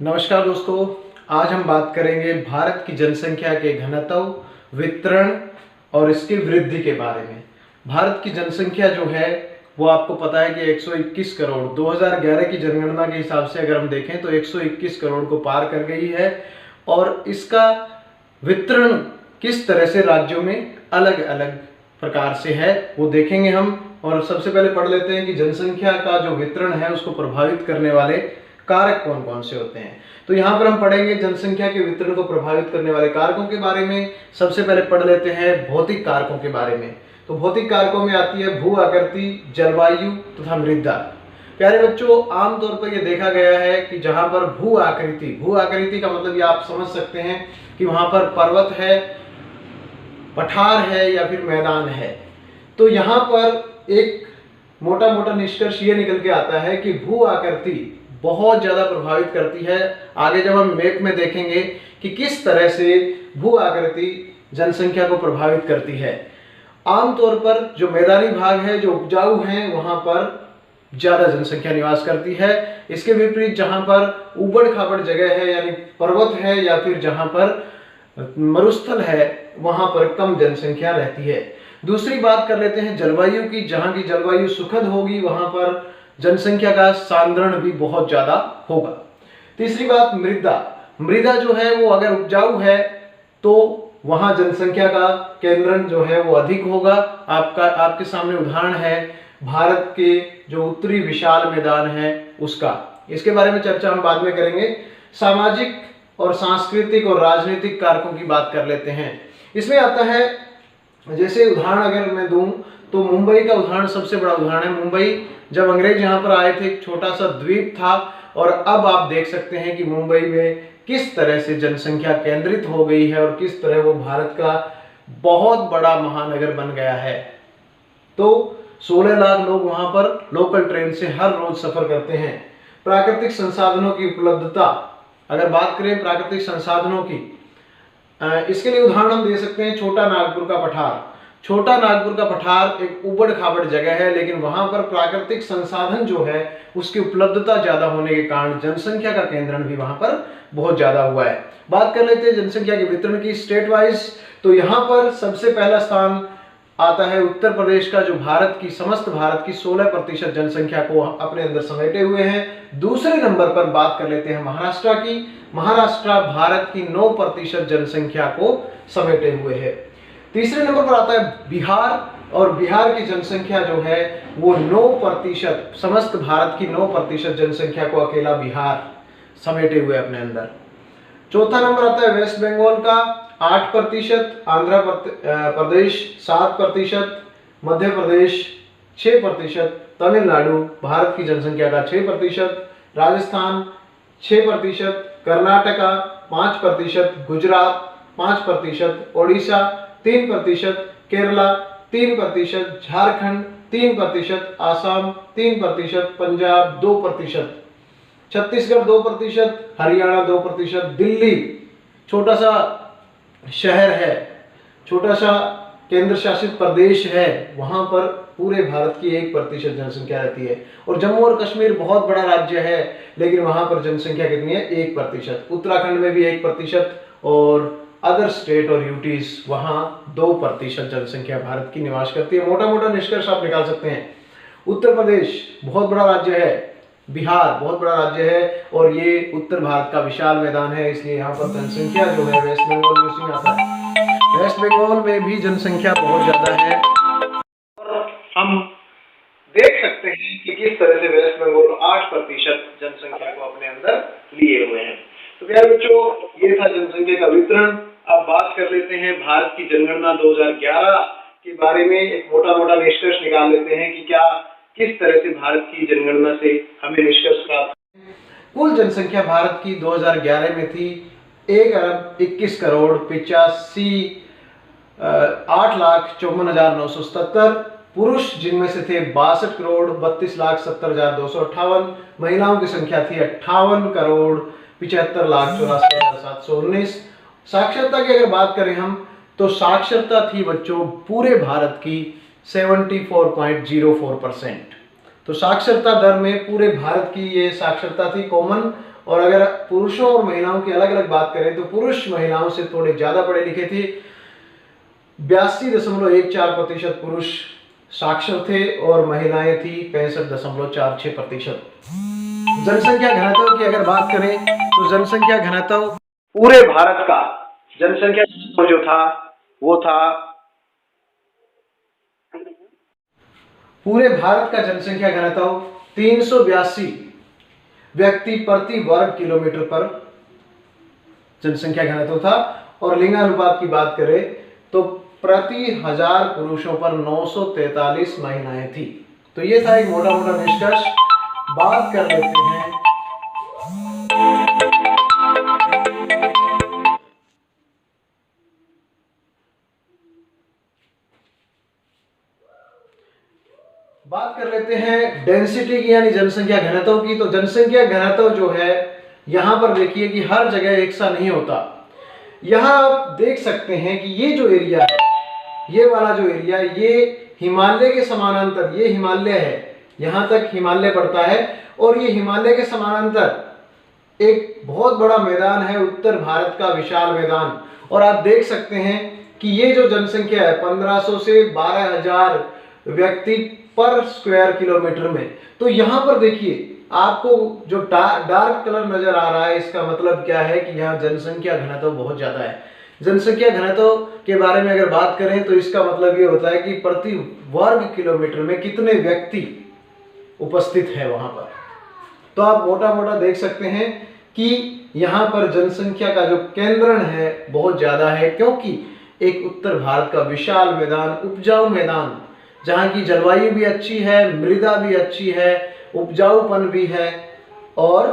नमस्कार दोस्तों, आज हम बात करेंगे भारत की जनसंख्या के घनत्व, वितरण और इसकी वृद्धि के बारे में। भारत की जनसंख्या जो है वो आपको पता है कि 121 करोड़ 2011 की जनगणना के हिसाब से अगर हम देखें तो 121 करोड़ को पार कर गई है। और इसका वितरण किस तरह से राज्यों में अलग अलग प्रकार से है वो देखेंगे हम। और सबसे पहले पढ़ लेते हैं कि जनसंख्या का जो वितरण है उसको प्रभावित करने वाले कारक कौन कौन से होते हैं। तो यहाँ पर हम पढ़ेंगे जनसंख्या के वितरण को प्रभावित करने वाले कारकों के बारे में। सबसे पहले पढ़ लेते हैं भौतिक कारकों के बारे में। तो भौतिक कारकों में आती है भू आकृति, जलवायु तथा मृदा। प्यारे बच्चों, आमतौर पर यह देखा गया है कि जहाँ पर भू आकृति का मतलब ये आप समझ सकते हैं कि वहाँ पर पर्वत है, पठार है या फिर मैदान है। तो यहाँ पर एक मोटा मोटा निष्कर्ष ये निकल के आता है कि भू आकृति बहुत ज़्यादा प्रभावित करती है। आगे जब हम मैप में देखेंगे कि किस तरह से भू आकृति जनसंख्या को प्रभावित करती है। आमतौर पर जो मैदानी भाग है, जो उपजाऊ हैं, वहाँ पर ज़्यादा जनसंख्या निवास करती है। इसके विपरीत जहाँ पर ऊबड़ खाबड़ जगह है यानी पर्वत है या फिर जहाँ पर मरुस्थल है वहाँ पर कम जनसंख्या रहती है। दूसरी बात कर लेते हैं जलवायु की। जहाँ की जलवायु सुखद होगी वहाँ पर जनसंख्या का सांद्रण भी बहुत ज्यादा होगा। तीसरी बात मृदा जो है वो अगर उपजाऊ है तो वहां जनसंख्या का केंद्रण जो है वो अधिक होगा। आपके सामने उदाहरण है भारत के जो उत्तरी विशाल मैदान है उसका। इसके बारे में चर्चा हम बाद में करेंगे। सामाजिक और सांस्कृतिक और राजनीतिक कारकों की बात कर लेते हैं। इसमें आता है, जैसे उदाहरण अगर मैं दूं तो मुंबई का उदाहरण सबसे बड़ा उदाहरण है। मुंबई जब अंग्रेज यहाँ पर आए थे एक छोटा सा द्वीप था और अब आप देख सकते हैं कि मुंबई में किस तरह से जनसंख्या केंद्रित हो गई है और किस तरह वो भारत का बहुत बड़ा महानगर बन गया है। तो 16 लाख लोग वहाँ पर लोकल ट्रेन से हर रोज सफर करते हैं। प्राकृतिक संसाधनों की उपलब्धता, अगर बात करें प्राकृतिक संसाधनों की, इसके लिए उदाहरण हम दे सकते हैं छोटा नागपुर का पठार। छोटा नागपुर का पठार एक उबड़ खाबड़ जगह है, लेकिन वहां पर प्राकृतिक संसाधन जो है उसकी उपलब्धता ज्यादा होने के कारण जनसंख्या का केंद्रण भी वहां पर बहुत ज्यादा हुआ है। बात कर लेते हैं जनसंख्या के वितरण की स्टेट वाइज। तो यहाँ पर सबसे पहला स्थान आता है उत्तर प्रदेश का, जो समस्त भारत की 16% जनसंख्या को अपने अंदर समेटे हुए हैं। दूसरे नंबर पर बात कर लेते हैं महाराष्ट्र की। महाराष्ट्र भारत की 9% जनसंख्या को समेटे हुए है। तीसरे नंबर पर आता है बिहार, और बिहार की जनसंख्या जो है वो 9%, समस्त भारत की 9% जनसंख्या को अकेला बिहार समेटे हुए अपने अंदर। चौथा नंबर आता है वेस्ट बंगाल का 8%, आंध्र प्रदेश 7%, मध्य प्रदेश 6%, तमिलनाडु भारत की जनसंख्या का 6%, राजस्थान 6%, कर्नाटका 5%, गुजरात 5%, ओडिशा 3%, केरला 3%, झारखंड 3%, आसाम 3%, पंजाब 2%, छत्तीसगढ़ 2%, हरियाणा 2%, दिल्ली छोटा सा शहर है, छोटा सा केंद्र शासित प्रदेश है, वहां पर पूरे भारत की 1% जनसंख्या रहती है। और जम्मू और कश्मीर बहुत बड़ा राज्य है, लेकिन वहां पर जनसंख्या कितनी है? 1%। उत्तराखंड में भी 1% और अदर स्टेट और यूटीज वहां 2% जनसंख्या भारत की निवास करती है। मोटा मोटा निष्कर्ष आप निकाल सकते हैं। उत्तर प्रदेश बहुत बड़ा राज्य है, बिहार बहुत बड़ा राज्य है और ये उत्तर भारत का विशाल मैदान है, इसलिए यहाँ पर जनसंख्या जो है वेस्ट बंगाल में उसी में आता है। वेस्ट बंगाल में भी जनसंख्या बहुत ज्यादा है और हम देख सकते हैं कि किस तरह से वेस्ट बंगाल 8% जनसंख्या को अपने अंदर लिए हुए हैं। तो प्यारे बच्चों, ये था जनसंख्या का वितरण। अब बात कर लेते हैं भारत की जनगणना 2011 के बारे में। एक मोटा मोटा निष्कर्ष निकाल लेते हैं कि किस तरह से भारत की जनगणना से हमें निष्कर्ष प्राप्त। कुल जनसंख्या भारत की 2011 में थी 1,21,85,8,54,977 पुरुष, जिनमें से थे 62,32,70,258। महिलाओं की संख्या थी 58,75,84,719। साक्षरता की अगर बात करें हम तो साक्षरता थी बच्चों पूरे भारत की 74.04%। तो साक्षरता दर में पूरे भारत की ये साक्षरता थी कॉमन। और अगर पुरुषों और महिलाओं की अलग अलग बात करें तो पुरुष महिलाओं से थोड़े ज्यादा पढ़े लिखे थे। 82.14% पुरुष साक्षर थे और महिलाएं थी 65.46%। जनसंख्या घनत्व की अगर बात करें तो जनसंख्या घनत्व पूरे भारत का जनसंख्या जो था वो था, पूरे भारत का जनसंख्या घनत्व 382 व्यक्ति प्रति वर्ग किलोमीटर पर जनसंख्या घनत्व था। और लिंगानुपात की बात करें तो प्रति 1000 पुरुषों पर 943 महिलाएं थी। तो ये था एक मोटा मोटा निष्कर्ष। बात कर लेते हैं डेंसिटी की यानी जनसंख्या घनत्व की। तो जनसंख्या घनत्व जो है यहां पर देखिए कि हर जगह एक सा नहीं होता। यहां आप देख सकते हैं कि ये जो एरिया है, ये वाला जो एरिया, ये हिमालय के समानांतर, ये हिमालय है, यहां तक हिमालय पड़ता है और ये हिमालय के समानांतर एक बहुत बड़ा मैदान है, उत्तर भारत का विशाल मैदान। और आप देख सकते हैं कि ये जो जनसंख्या है 1500 से 12000 व्यक्ति पर स्क्वायर किलोमीटर में। तो यहां पर देखिए आपको जो डार्क कलर नजर आ रहा है, इसका मतलब क्या है कि यहाँ जनसंख्या घनत्व बहुत ज्यादा है। जनसंख्या घनत्व के बारे में अगर बात करें तो इसका मतलब ये होता है कि प्रति वर्ग किलोमीटर में कितने व्यक्ति उपस्थित है वहां पर। तो आप मोटा मोटा देख सकते हैं कि यहाँ पर जनसंख्या का जो केंद्रण है बहुत ज्यादा है, क्योंकि एक उत्तर भारत का विशाल मैदान, उपजाऊ मैदान, जहाँ की जलवायु भी अच्छी है, मृदा भी अच्छी है, उपजाऊपन भी है, और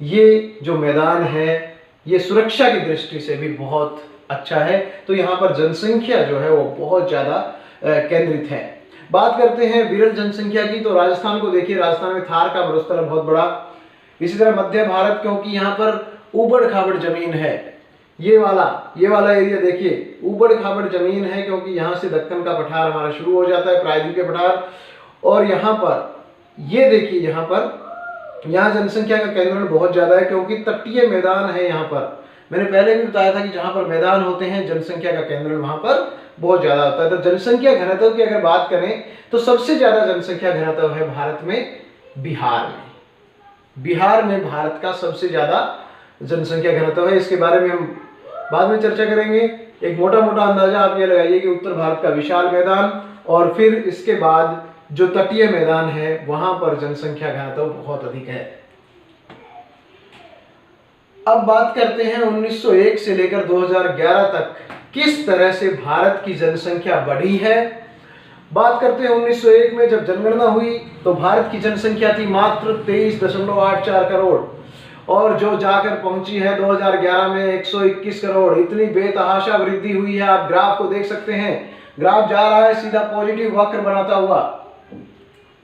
ये जो मैदान है ये सुरक्षा की दृष्टि से भी बहुत अच्छा है। तो यहाँ पर जनसंख्या जो है वो बहुत ज्यादा केंद्रित है। बात करते हैं विरल जनसंख्या की। तो राजस्थान को देखिए, राजस्थान में थार का मरुस्थल बहुत बड़ा। इसी तरह मध्य भारत, क्योंकि यहाँ पर उबड़ खाबड़ जमीन है, ये वाला एरिया देखिए उबड़ खाबड़ जमीन है, क्योंकि यहाँ से दक्कन का पठार हमारा शुरू हो जाता है, प्रायद्वीपीय पठार। और यहाँ पर ये देखिए, यहाँ जनसंख्या का केंद्रण बहुत ज्यादा है, क्योंकि तटीय मैदान है। यहाँ पर मैंने पहले भी बताया था कि जहाँ पर मैदान होते हैं जनसंख्या का केंद्रण वहां पर बहुत ज्यादा होता है। तो जनसंख्या घनत्व की अगर बात करें तो सबसे ज्यादा जनसंख्या घनत्व है भारत में बिहार में भारत का सबसे ज्यादा जनसंख्या घनत्व है। इसके बारे में हम बाद में चर्चा करेंगे। एक मोटा मोटा अंदाजा आप ये लगाइए कि उत्तर भारत का विशाल मैदान और फिर इसके बाद जो तटीय मैदान है वहां पर जनसंख्या घनत्व बहुत अधिक है। अब बात करते हैं 1901 से लेकर 2011 तक किस तरह से भारत की जनसंख्या बढ़ी है। बात करते हैं 1901 में जब जनगणना हुई तो भारत की जनसंख्या थी मात्र 23.84 करोड़, और जो जाकर पहुंची है 2011 में 121 करोड़। इतनी बेतहाशा वृद्धि हुई है। आप ग्राफ को देख सकते हैं, ग्राफ जा रहा है सीधा पॉजिटिव वक्र बनाता हुआ।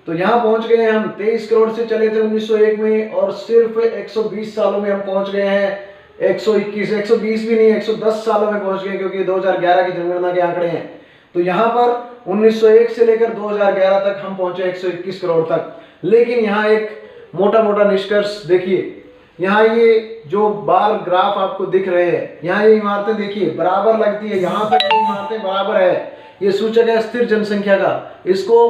तो यहां पहुंच गए हम, 23 करोड़ से चले थे 1901 में और सिर्फ 120 सालों में हम पहुंच गए हैं 121, 120 भी नहीं, 110 सालों में पहुंच गए, क्योंकि 2011 की जनगणना के आंकड़े हैं। तो यहां पर 1901 से लेकर 2011 तक हम पहुंचे 121 करोड़ तक। लेकिन यहाँ एक मोटा मोटा निष्कर्ष देखिए, यहाँ ये जो बार ग्राफ आपको दिख रहे हैं, यहाँ ये इमारतें देखिए बराबर लगती है, यहाँ तक ये इमारतें बराबर है। ये सूचक है स्थिर जनसंख्या का। इसको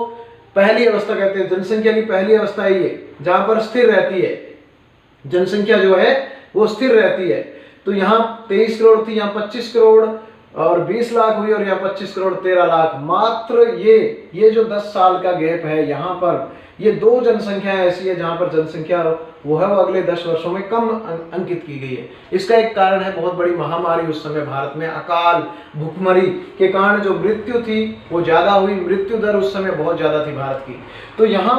पहली अवस्था कहते हैं, जनसंख्या की पहली अवस्था है ये, जहां पर स्थिर रहती है जनसंख्या, जो है वो स्थिर रहती है। तो यहाँ 23 करोड़ थी, यहाँ 25 करोड़ और 20 लाख हुई, और यहाँ 25 करोड़ 13 लाख। मात्र ये जो 10 साल का गैप है, यहाँ पर ये दो जनसंख्या ऐसी है जहां पर जनसंख्या वो है वो अगले 10 वर्षों में कम अंकित की गई है। इसका एक कारण है बहुत बड़ी महामारी उस समय भारत में, अकाल भूखमरी के कारण जो मृत्यु थी वो ज्यादा हुई, मृत्यु दर उस समय बहुत ज्यादा थी भारत की। तो यहाँ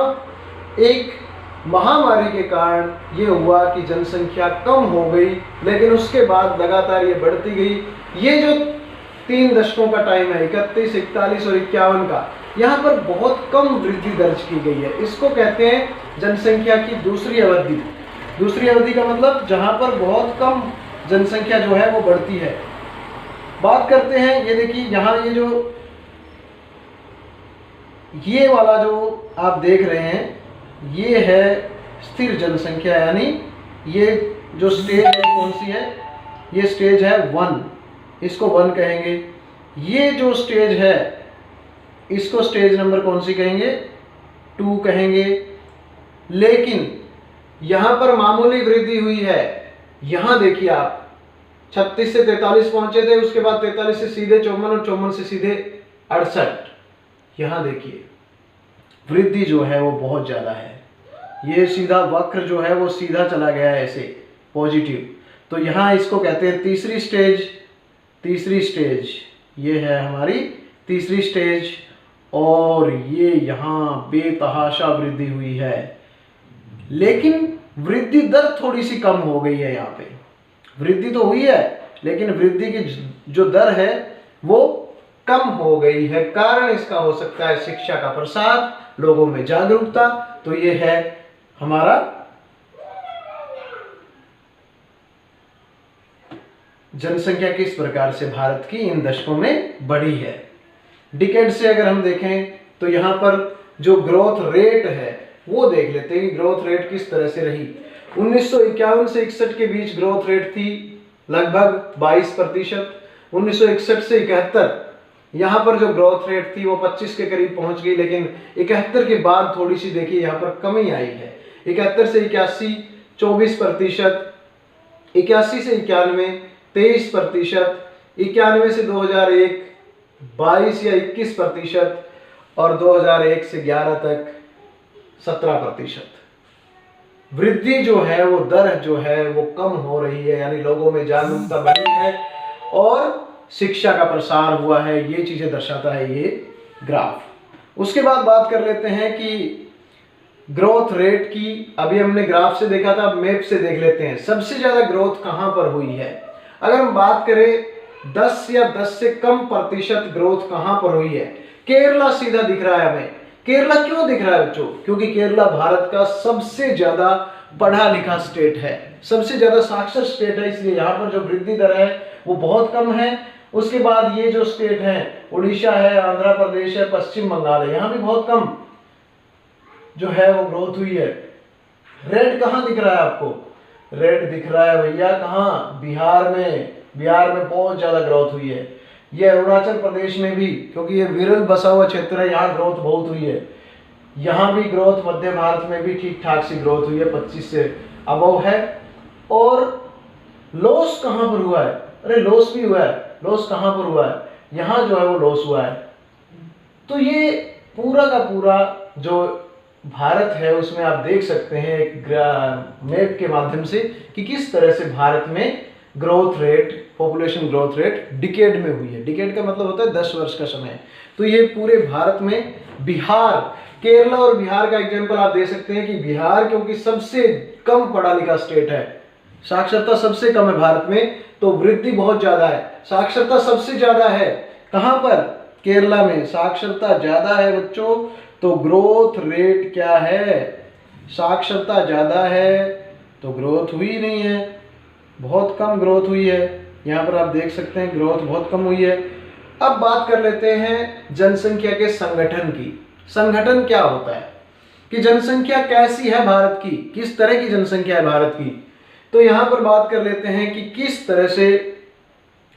एक महामारी के कारण ये हुआ कि जनसंख्या कम हो गई, लेकिन उसके बाद लगातार ये बढ़ती गई। ये जो 3 दशकों का टाइम है, 31, 41 और 51 का, यहाँ पर बहुत कम वृद्धि दर्ज की गई है। इसको कहते हैं जनसंख्या की दूसरी अवधि। दूसरी अवधि का मतलब जहाँ पर बहुत कम जनसंख्या जो है वो बढ़ती है। बात करते हैं, ये देखिए यहाँ ये वाला जो आप देख रहे हैं ये है स्थिर जनसंख्या, यानी ये जो स्टेज है कौन सी है, ये स्टेज है 1, इसको 1 कहेंगे। ये जो स्टेज है इसको स्टेज नंबर कौन सी कहेंगे, 2 कहेंगे। लेकिन यहां पर मामूली वृद्धि हुई है। यहां देखिए आप 36 से 43 पहुंचे थे, उसके बाद 43 से सीधे 54 और 54 से सीधे 68। यहां देखिए वृद्धि जो है वो बहुत ज्यादा है। ये सीधा वक्र जो है वो सीधा चला गया है ऐसे पॉजिटिव। तो यहां इसको कहते हैं तीसरी स्टेज। तीसरी स्टेज ये है हमारी तीसरी स्टेज, और ये यहां बेतहाशा वृद्धि हुई है। लेकिन वृद्धि दर थोड़ी सी कम हो गई है। यहाँ पे वृद्धि तो हुई है लेकिन वृद्धि की जो दर है वो कम हो गई है। कारण इसका हो सकता है शिक्षा का प्रसार, लोगों में जागरूकता। तो ये है हमारा जनसंख्या किस प्रकार से भारत की इन दशकों में बढ़ी है। डिकेड से अगर हम देखें तो यहाँ पर जो ग्रोथ रेट है वो देख लेते हैं कि ग्रोथ रेट किस तरह से रही। 1951 से 61 के बीच ग्रोथ रेट थी लगभग 22%। 1961 से 71 यहाँ पर जो ग्रोथ रेट थी वो 25 के करीब पहुंच गई, लेकिन 71 के बाद थोड़ी सी देखिए यहाँ पर कमी आई है। 71 से 81 24%, 81 से 91 23%, 91 से 2001 22 या 21%, और 2001 से 11 तक 17%। वृद्धि जो है वो दर जो है वो कम हो रही है, यानी लोगों में जागरूकता बढ़ी है और शिक्षा का प्रसार हुआ है। ये चीजें दर्शाता है ये ग्राफ। उसके बाद बात कर लेते हैं कि ग्रोथ रेट की। अभी हमने ग्राफ से देखा था, अब मैप से देख लेते हैं सबसे ज्यादा ग्रोथ कहां पर हुई है। अगर हम बात करें 10 या 10 से कम प्रतिशत ग्रोथ कहां पर हुई है, केरला सीधा दिख रहा है हमें। केरला क्यों दिख रहा है बच्चों? क्योंकि केरला भारत का सबसे ज्यादा पढ़ा लिखा स्टेट है, सबसे ज्यादा साक्षर स्टेट है, इसलिए यहाँ पर जो वृद्धि दर है वो बहुत कम है। उसके बाद ये जो स्टेट है उड़ीसा है, आंध्र प्रदेश है, पश्चिम बंगाल है, यहाँ भी बहुत कम जो है वो ग्रोथ हुई है। रेड कहाँ दिख रहा है आपको? रेड दिख रहा है भैया कहाँ? बिहार में। बिहार में बहुत ज्यादा ग्रोथ हुई है। ये अरुणाचल प्रदेश में भी, क्योंकि ये विरल बसा हुआ क्षेत्र है, यहाँ ग्रोथ बहुत हुई है। यहाँ भी ग्रोथ मध्य भारत में भी ठीक ठाक सी ग्रोथ हुई है, 25 से अबव है। और लॉस कहाँ पर हुआ है? अरे लॉस भी हुआ है। लॉस कहाँ पर हुआ है? यहाँ जो है वो लॉस हुआ है। तो ये पूरा का पूरा जो भारत है उसमें आप देख सकते हैं एक मैप के माध्यम से कि किस तरह से भारत में growth rate, population growth rate decade में हुई है। डिकेड का मतलब होता है 10 वर्ष का समय। तो ये पूरे भारत में बिहार, केरला और बिहार का एग्जांपल आप दे सकते हैं कि बिहार क्योंकि सबसे कम पढ़ा लिखा स्टेट है, साक्षरता सबसे कम है भारत में, तो वृद्धि बहुत ज्यादा है। साक्षरता सबसे ज्यादा है कहां पर? केरला में साक्षरता ज्यादा है बच्चों, तो ग्रोथ रेट क्या है? साक्षरता ज्यादा है तो ग्रोथ हुई नहीं है, बहुत कम ग्रोथ हुई है। यहाँ पर आप देख सकते हैं ग्रोथ बहुत कम हुई है। अब बात कर लेते हैं जनसंख्या के संगठन की। संगठन क्या होता है कि जनसंख्या कैसी है भारत की, किस तरह की जनसंख्या है भारत की। तो यहाँ पर बात कर लेते हैं कि किस तरह से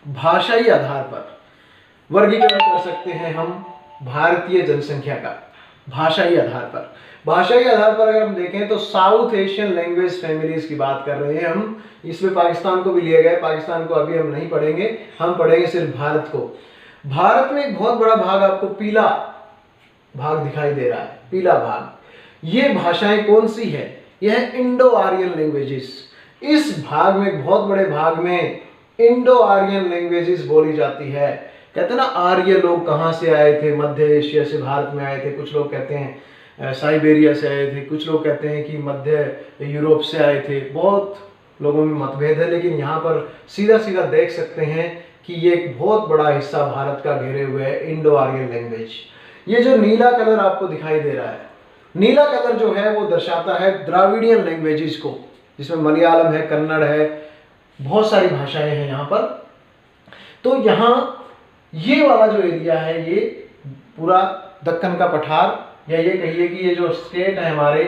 भाषाई आधार पर वर्गीकरण कर सकते हैं हम भारतीय जनसंख्या का। भाषाई आधार पर, भाषाई आधार पर अगर हम देखें तो साउथ एशियन लैंग्वेज फैमिलीज की बात कर रहे हैं हम। इसमें पाकिस्तान को भी लिया गया है, पाकिस्तान को अभी हम नहीं पढ़ेंगे, हम पढ़ेंगे सिर्फ भारत को। भारत में एक बहुत बड़ा भाग आपको पीला भाग दिखाई दे रहा है, पीला भाग। ये भाषाएं कौन सी है? यह है इंडो आर्यन लैंग्वेजेस। इस भाग में, बहुत बड़े भाग में इंडो आर्यन लैंग्वेजेस बोली जाती है। कहते हैं ना आर्य लोग कहाँ से आए थे? मध्य एशिया से भारत में आए थे। कुछ लोग कहते हैं साइबेरिया से आए थे, कुछ लोग कहते हैं कि मध्य यूरोप से आए थे। बहुत लोगों में मतभेद है, लेकिन यहाँ पर सीधा सीधा देख सकते हैं कि ये एक बहुत बड़ा हिस्सा भारत का घेरे हुए है इंडो आर्यन लैंग्वेज। ये जो नीला कलर आपको दिखाई दे रहा है, नीला कलर जो है वो दर्शाता है द्राविडियन लैंग्वेजेस को, जिसमें मलयालम है, कन्नड़ है, बहुत सारी भाषाएं हैं यहाँ पर। तो यहाँ ये वाला जो एरिया है ये पूरा दक्कन का पठार, या ये कहिए कि ये जो स्टेट है हमारे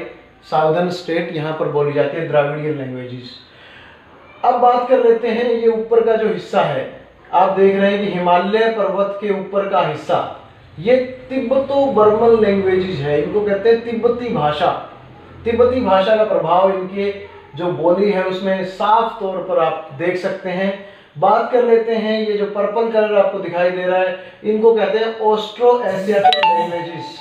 साउदर्न स्टेट यहाँ पर बोली जाती है द्राविडियन लैंग्वेजेस। अब बात कर लेते हैं ये ऊपर का जो हिस्सा है, आप देख रहे हैं कि हिमालय पर्वत के ऊपर का हिस्सा, ये तिब्बतो बर्मन लैंग्वेजेस है, इनको कहते हैं तिब्बती भाषा। तिब्बती भाषा का प्रभाव इनके जो बोली है उसमें साफ तौर पर आप देख सकते हैं। बात कर लेते हैं ये जो पर्पल कलर आपको दिखाई दे रहा है, इनको कहते हैं ऑस्ट्रो एशियाटिक लैंग्वेजेस।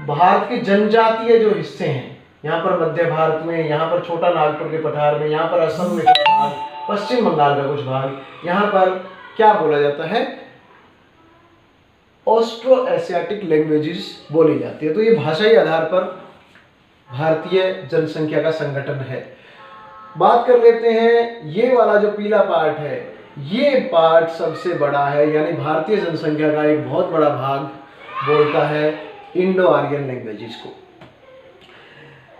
भारत के जनजातीय जो हिस्से हैं, यहाँ पर मध्य भारत में, यहाँ पर छोटा नागपुर के पठार में, यहाँ पर असम में कुछ भाग, पश्चिम बंगाल का कुछ भाग, यहाँ पर क्या बोला जाता है, ऑस्ट्रो एशियाटिक लैंग्वेजेस बोली जाती है। तो ये भाषाई आधार पर भारतीय जनसंख्या का संगठन है। बात कर लेते हैं ये वाला जो पीला पार्ट है, ये पार्ट सबसे बड़ा है, यानी भारतीय जनसंख्या का एक बहुत बड़ा भाग बोलता है इंडो आर्यन लैंग्वेजेस को।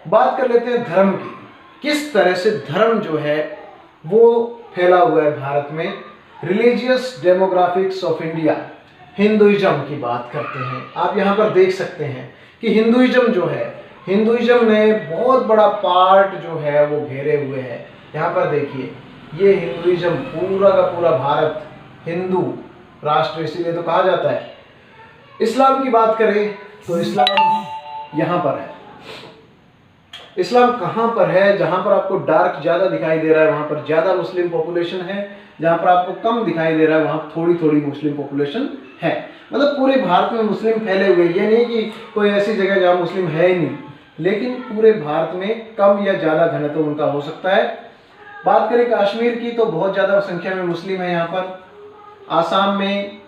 बात कर लेते हैं धर्म की, किस तरह से धर्म जो है वो फैला हुआ है भारत में। Religious demographics of India, Hinduism की बात करते हैं। आप यहाँ पर देख सकते हैं कि हिंदुइज्म जो है, हिंदुइज्म ने बहुत बड़ा पार्ट जो है वो घेरे हुए है। यहाँ पर देखिए, ये हिंदुइज्म पूरा का पूरा भारत हिंदू राष्ट्र इसीलिए तो कहा जाता है। इस्लाम की बात करें तो इस्लाम यहाँ पर है। इस्लाम कहाँ पर है? जहाँ पर आपको डार्क ज़्यादा दिखाई दे रहा है वहाँ पर ज़्यादा मुस्लिम पॉपुलेशन है, जहाँ पर आपको कम दिखाई दे रहा है वहाँ थोड़ी थोड़ी मुस्लिम पॉपुलेशन है। मतलब पूरे भारत में मुस्लिम फैले हुए, ये नहीं कि कोई ऐसी जगह जहाँ मुस्लिम है ही नहीं, लेकिन पूरे भारत में कम या ज़्यादा घनत्व उनका हो सकता है। बात करें कश्मीर की तो बहुत ज़्यादा संख्या में मुस्लिम है यहाँ पर। आसाम में,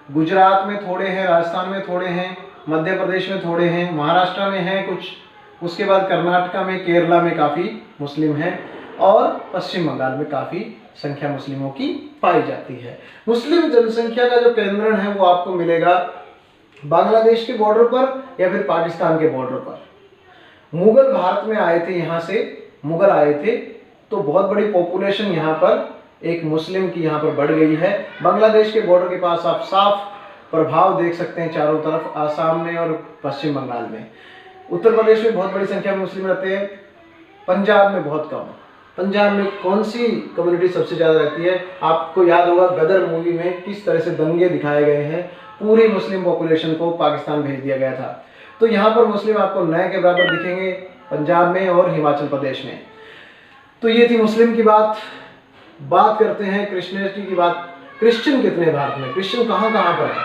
गुजरात में थोड़े हैं, राजस्थान में थोड़े हैं, मध्य प्रदेश में थोड़े हैं, महाराष्ट्र में हैं कुछ, उसके बाद कर्नाटका में, केरला में काफ़ी मुस्लिम हैं और पश्चिम बंगाल में काफ़ी संख्या मुस्लिमों की पाई जाती है। मुस्लिम जनसंख्या का जो केंद्रण है वो आपको मिलेगा बांग्लादेश के बॉर्डर पर या फिर पाकिस्तान के बॉर्डर पर। मुगल भारत में आए थे, यहाँ से मुगल आए थे तो बहुत बड़ी पॉपुलेशन यहाँ पर एक मुस्लिम की यहाँ पर बढ़ गई है। बांग्लादेश के बॉर्डर के पास आप साफ प्रभाव देख सकते हैं चारों तरफ, आसाम में और पश्चिम बंगाल में। उत्तर प्रदेश में बहुत बड़ी संख्या में मुस्लिम रहते हैं, पंजाब में बहुत कम। पंजाब में कौन सी कम्युनिटी सबसे ज़्यादा रहती है? आपको याद होगा गदर मूवी में किस तरह से दंगे दिखाए गए हैं, पूरी मुस्लिम पॉपुलेशन को पाकिस्तान भेज दिया गया था। तो यहाँ पर मुस्लिम आपको नए के बराबर दिखेंगे पंजाब में और हिमाचल प्रदेश में। तो ये थी मुस्लिम की बात। बात करते हैं क्रिश्चियनिटी की बात। क्रिश्चियन कितने भारत में, क्रिश्चियन कहाँ कहाँ पर है?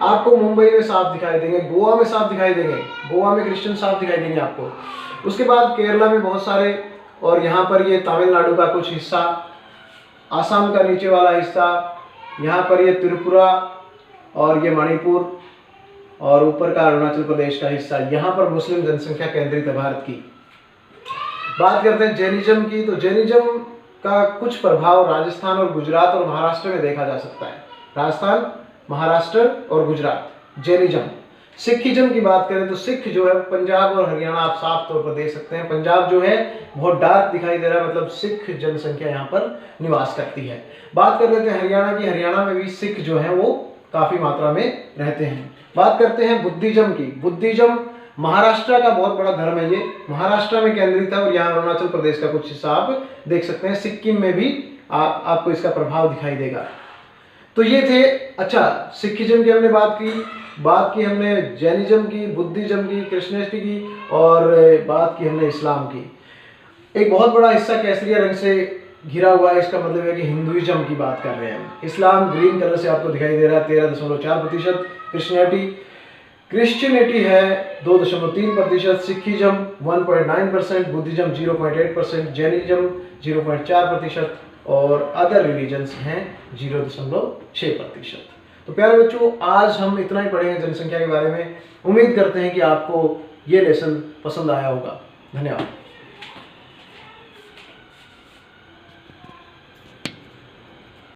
आपको मुंबई में साफ दिखाई देंगे, गोवा में साफ दिखाई देंगे, गोवा में क्रिश्चियन साफ दिखाई देंगे आपको। उसके बाद केरला में बहुत सारे, और यहाँ पर ये तमिलनाडु का कुछ हिस्सा, आसाम का नीचे वाला हिस्सा, यहाँ पर ये त्रिपुरा और ये मणिपुर और ऊपर का अरुणाचल प्रदेश का हिस्सा, यहाँ पर मुस्लिम जनसंख्या केंद्रित है भारत की। बात करते हैं जैनिज्म की, तो जैनिज्म का कुछ प्रभाव राजस्थान और गुजरात और महाराष्ट्र में देखा जा सकता है। राजस्थान, महाराष्ट्र और गुजरात, जैनिज्म। सिखिज्म की बात करें तो सिख जो है पंजाब और हरियाणा आप साफ तौर पर देख सकते हैं। पंजाब जो है बहुत डार्क दिखाई दे रहा है, मतलब सिख जनसंख्या यहाँ पर निवास करती है। बात कर लेते हैं हरियाणा की, हरियाणा में भी सिख जो है वो काफ़ी मात्रा में रहते हैं। बात करते हैं बुद्धिज्म की। बुद्धिज्म महाराष्ट्र का बहुत बड़ा धर्म है, ये महाराष्ट्र में केंद्रित है और यहाँ अरुणाचल प्रदेश का कुछ हिस्सा आप देख सकते हैं। सिक्किम में भी आपको इसका प्रभाव दिखाई देगा। तो ये थे, अच्छा सिखिज्म की हमने बात की हमने जैनिज्म की, बुद्धिज्म की, क्रिश्चियनिटी की और बात की हमने इस्लाम की। एक बहुत बड़ा हिस्सा केसरिया रंग से घिरा हुआ है, इसका मतलब है कि हिंदुइज्म की बात कर रहे हैं। इस्लाम ग्रीन कलर से आपको दिखाई दे रहा है 13.4%, क्रिश्चियनिटी है 2.3%, सिखिज्म 1.9%, बुद्धिज्म 0.8%, जैनिज्म 0.4% और अदर रिलीजन्स हैं 0.6%। तो प्यारे बच्चों, आज हम इतना ही पढ़ेंगे जनसंख्या के बारे में। उम्मीद करते हैं कि आपको ये लेसन पसंद आया होगा। धन्यवाद।